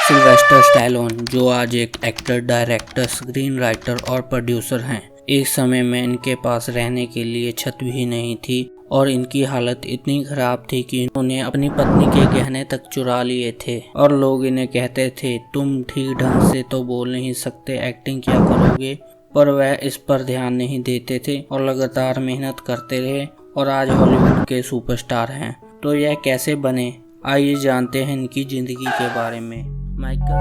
Sylvester Stallone, जो आज एक एक्टर, डायरेक्टर, स्क्रीन राइटर और प्रोड्यूसर हैं, एक समय में इनके पास रहने के लिए छत भी नहीं थी और इनकी हालत इतनी खराब थी कि इन्होंने अपनी पत्नी के गहने तक चुरा लिए थे और लोग इन्हें कहते थे, तुम ठीक ढंग से तो बोल नहीं सकते, एक्टिंग क्या करोगे। पर वह इस पर ध्यान नहीं देते थे और लगातार मेहनत करते रहे और आज हॉलीवुड के सुपरस्टार हैं। तो यह कैसे बने, आइए जानते हैं इनकी जिंदगी के बारे में। माइकल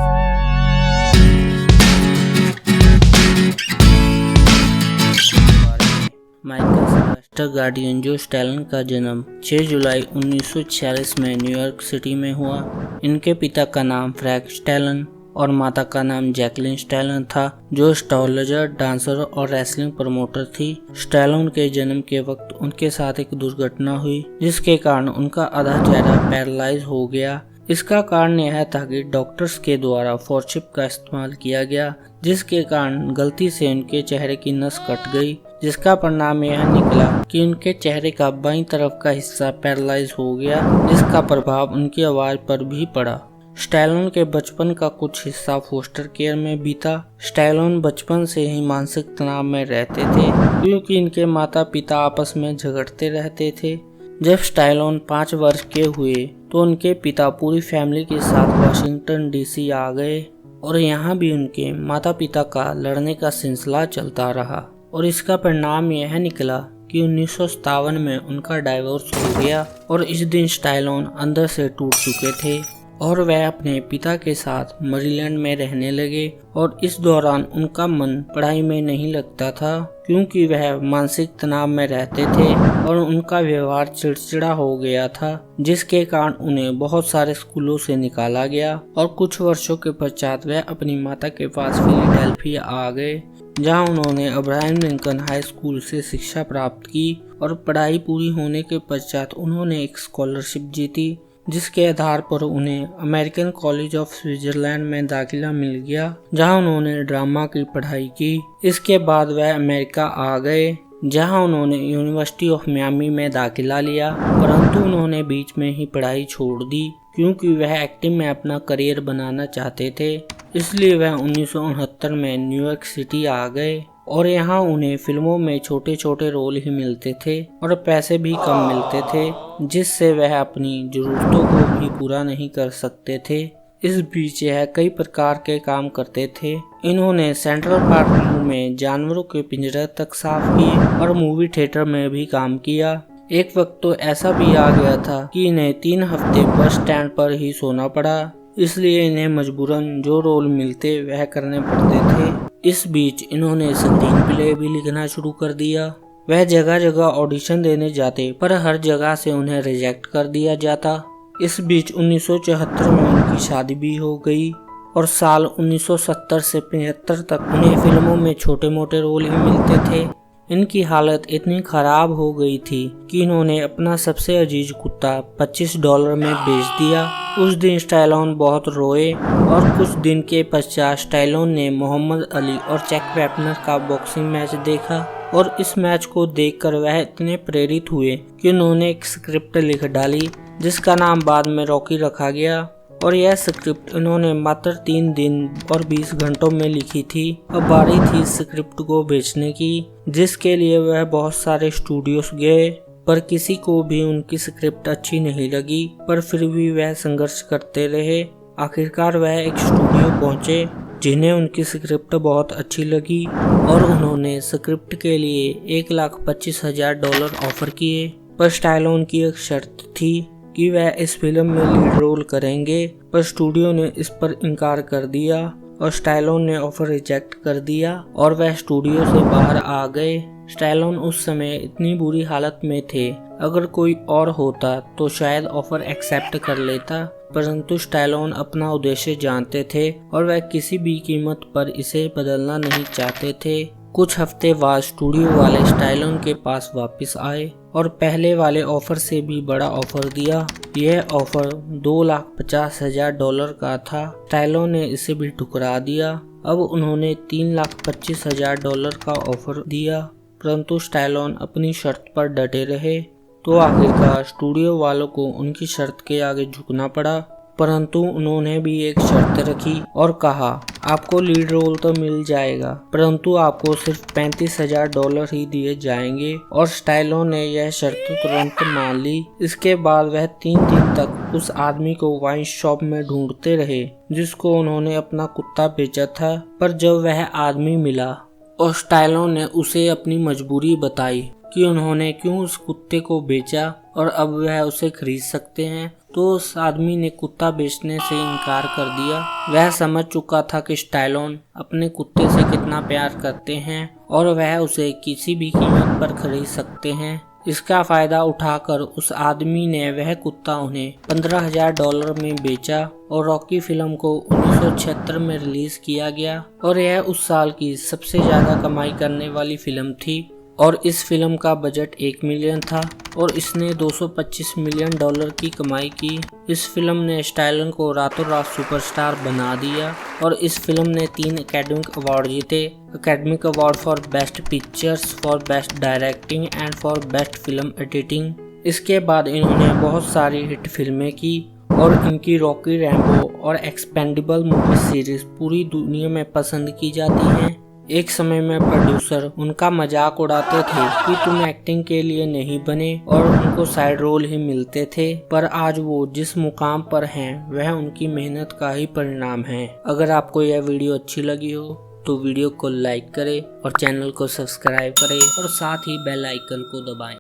सिल्वेस्टर गार्डियन जो स्टैलोन का जन्म 6 जुलाई 1946 में न्यूयॉर्क सिटी में हुआ। इनके पिता का नाम फ्रैंक स्टैलोन और माता का नाम जैकलिन स्टैलोन था, जो एस्ट्रोलॉजर, डांसर और रेसलिंग प्रमोटर थी। स्टैलोन के जन्म के वक्त उनके साथ एक दुर्घटना हुई जिसके कारण उनका आधा चेहरा पैरालाइज हो गया। इसका कारण यह था कि डॉक्टर्स के द्वारा फोर्सेप्स का इस्तेमाल किया गया, जिसके कारण गलती से उनके चेहरे की नस कट गई, जिसका परिणाम यह निकला कि उनके चेहरे का बाईं तरफ का हिस्सा पैरालाइज हो गया, जिसका प्रभाव उनकी आवाज पर भी पड़ा। स्टैलोन के बचपन का कुछ हिस्सा फोस्टर केयर में बीता। स्टैलोन बचपन से ही मानसिक तनाव में रहते थे क्योंकि इनके माता पिता आपस में झगड़ते रहते थे। जब स्टैलोन 5 वर्ष के हुए तो उनके पिता पूरी फैमिली के साथ वाशिंगटन डीसी आ गए और यहाँ भी उनके माता पिता का लड़ने का सिलसिला चलता रहा और इसका परिणाम यह निकला कि 1957 में उनका डाइवोर्स हो गया और इस दिन स्टैलोन अंदर से टूट चुके थे और वह अपने पिता के साथ मैरीलैंड में रहने लगे और इस दौरान उनका मन पढ़ाई में नहीं लगता था क्योंकि वह मानसिक तनाव में रहते थे और उनका व्यवहार चिड़चिड़ा हो गया था, जिसके कारण उन्हें बहुत सारे स्कूलों से निकाला गया और कुछ वर्षों के पश्चात वह अपनी माता के पास फिलाडेल्फिया आ गए, जहां उन्होंने अब्राहम लिंकन हाई स्कूल से शिक्षा प्राप्त की और पढ़ाई पूरी होने के पश्चात उन्होंने एक स्कॉलरशिप जीती, जिसके आधार पर उन्हें अमेरिकन कॉलेज ऑफ स्विट्जरलैंड में दाखिला मिल गया, जहां उन्होंने ड्रामा की पढ़ाई की। इसके बाद वह अमेरिका आ गए, जहां उन्होंने यूनिवर्सिटी ऑफ मियामी में दाखिला लिया, परंतु उन्होंने बीच में ही पढ़ाई छोड़ दी क्योंकि वह एक्टिंग में अपना करियर बनाना चाहते थे। इसलिए वह 1969 में न्यूयॉर्क सिटी आ गए और यहाँ उन्हें फिल्मों में छोटे छोटे रोल ही मिलते थे और पैसे भी कम मिलते थे, जिससे वह अपनी जरूरतों को भी पूरा नहीं कर सकते थे। इस बीच यह कई प्रकार के काम करते थे। इन्होंने सेंट्रल पार्क जू में जानवरों के पिंजरे तक साफ किए और मूवी थिएटर में भी काम किया। एक वक्त तो ऐसा भी आ गया था कि इन्हें 3 हफ्ते बस स्टैंड पर ही सोना पड़ा, इसलिए इन्हें मजबूरन जो रोल मिलते वह करने पड़ते थे। इस बीच इन्होंने स्क्रीन प्ले भी लिखना शुरू कर दिया। वह जगह जगह ऑडिशन देने जाते पर हर जगह से उन्हें रिजेक्ट कर दिया जाता। इस बीच 1974 में उनकी शादी भी हो गई और साल 1970 से 75 तक उन्हें फिल्मों में छोटे मोटे रोल ही मिलते थे। इनकी हालत इतनी खराब हो गई थी कि इन्होंने अपना सबसे अजीज कुत्ता $25 में बेच दिया। उस दिन स्टैलोन बहुत रोए और कुछ दिन के पश्चात स्टैलोन ने मोहम्मद अली और चैक वेपनर का बॉक्सिंग मैच देखा और इस मैच को देखकर वह इतने प्रेरित हुए कि उन्होंने एक स्क्रिप्ट लिख डाली जिसका नाम बाद में रॉकी रखा गया और यह स्क्रिप्ट इन्होंने मात्र 3 दिन और 20 घंटों में लिखी थी। अब बारी थी स्क्रिप्ट को बेचने की, जिसके लिए वह बहुत सारे स्टूडियोज गए पर किसी को भी उनकी स्क्रिप्ट अच्छी नहीं लगी, पर फिर भी वह संघर्ष करते रहे। आखिरकार वह एक स्टूडियो पहुंचे जिन्हें उनकी स्क्रिप्ट बहुत अच्छी लगी और उन्होंने स्क्रिप्ट के लिए $1,25,000 ऑफर किए, पर स्टैलोन की एक शर्त थी कि वह इस फिल्म में लीड रोल करेंगे, पर स्टूडियो ने इस पर इनकार कर दिया और स्टैलोन ने ऑफर रिजेक्ट कर दिया और वह स्टूडियो से बाहर आ गए। स्टैलोन उस समय इतनी बुरी हालत में थे, अगर कोई और होता तो शायद ऑफर एक्सेप्ट कर लेता, परंतु स्टैलोन अपना उद्देश्य जानते थे और वह किसी भी कीमत पर इसे बदलना नहीं चाहते थे। कुछ हफ्ते बाद स्टूडियो वाले स्टैलोन के पास वापस आए और पहले वाले ऑफर से भी बड़ा ऑफर दिया। यह ऑफर $2,50,000 का था। स्टैलोन ने इसे भी ठुकरा दिया। अब उन्होंने $3,25,000 का ऑफर दिया, परंतु स्टैलोन अपनी शर्त पर डटे रहे। तो आखिरकार स्टूडियो वालों को उनकी शर्त के आगे झुकना पड़ा परंतु उन्होंने भी एक शर्त रखी और कहा, आपको लीड रोल तो मिल जाएगा, परंतु आपको सिर्फ $35,000 ही दिए जाएंगे। और स्टैलोन ने यह शर्त तुरंत मान ली। इसके बाद वह 3 दिन तक उस आदमी को वाइन शॉप में ढूंढते रहे जिसको उन्होंने अपना कुत्ता बेचा था। पर जब वह आदमी मिला और स्टैलोन ने उसे अपनी मजबूरी बताई कि उन्होंने क्यों उस कुत्ते को बेचा और अब वह उसे खरीद सकते हैं, तो उस आदमी ने कुत्ता बेचने से इनकार कर दिया। वह समझ चुका था कि स्टैलोन अपने कुत्ते से कितना प्यार करते हैं और वह उसे किसी भी कीमत पर खरीद सकते हैं। इसका फायदा उठाकर उस आदमी ने वह कुत्ता उन्हें $15,000 में बेचा और रॉकी फिल्म को 1976 में रिलीज किया गया और यह उस साल की सबसे ज्यादा कमाई करने वाली फिल्म थी। और इस फिल्म का बजट $1 मिलियन था और इसने $225 मिलियन की कमाई की। इस फिल्म ने स्टैलोन को रातों रात सुपरस्टार बना दिया और इस फिल्म ने 3 एकेडमिक अवार्ड जीते। Academic award for best pictures, for best directing and for best film editing. इसके बाद इन्होंने बहुत सारी हिट फिल्में की और इनकी रॉकी, रैम्बो और एक्सपेंडेबल मूवी सीरीज पूरी दुनिया में पसंद की जाती हैं। एक समय में प्रोड्यूसर उनका मजाक उड़ाते थे कि तुम एक्टिंग के लिए नहीं बने और उनको साइड रोल ही मिलते थे, पर आज वो जिस मुकाम पर हैं वह उनकी मेहनत का ही परिणाम है। अगर आपको यह वीडियो अच्छी लगी हो तो वीडियो को लाइक करें और चैनल को सब्सक्राइब करें और साथ ही बेल आइकन को दबाएं।